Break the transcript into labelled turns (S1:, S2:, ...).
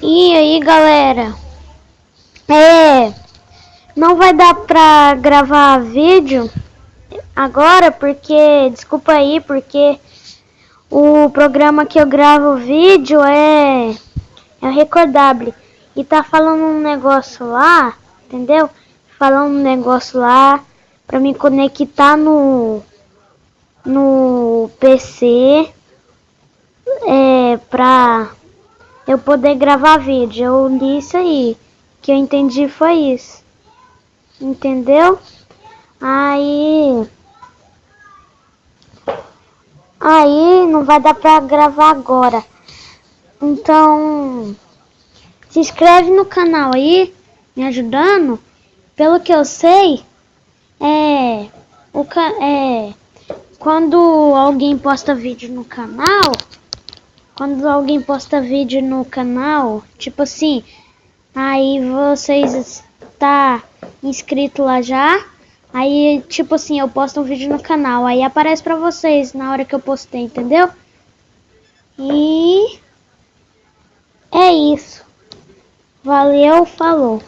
S1: E aí, galera? Não vai dar pra gravar vídeo agora desculpa aí, porque o programa que eu gravo vídeo é o Recordable. E tá falando um negócio lá, entendeu? Falando um negócio lá pra me conectar no PC, pra eu poder gravar vídeo. Eu li isso aí, que eu entendi foi isso. Entendeu? Aí não vai dar pra gravar agora. Então, se inscreve no canal aí, me ajudando. Pelo que eu sei, quando alguém posta vídeo no canal, tipo assim, aí vocês tá inscrito lá já. Aí, tipo assim, eu posto um vídeo no canal, aí aparece pra vocês na hora que eu postei, entendeu? E é isso. Valeu, falou.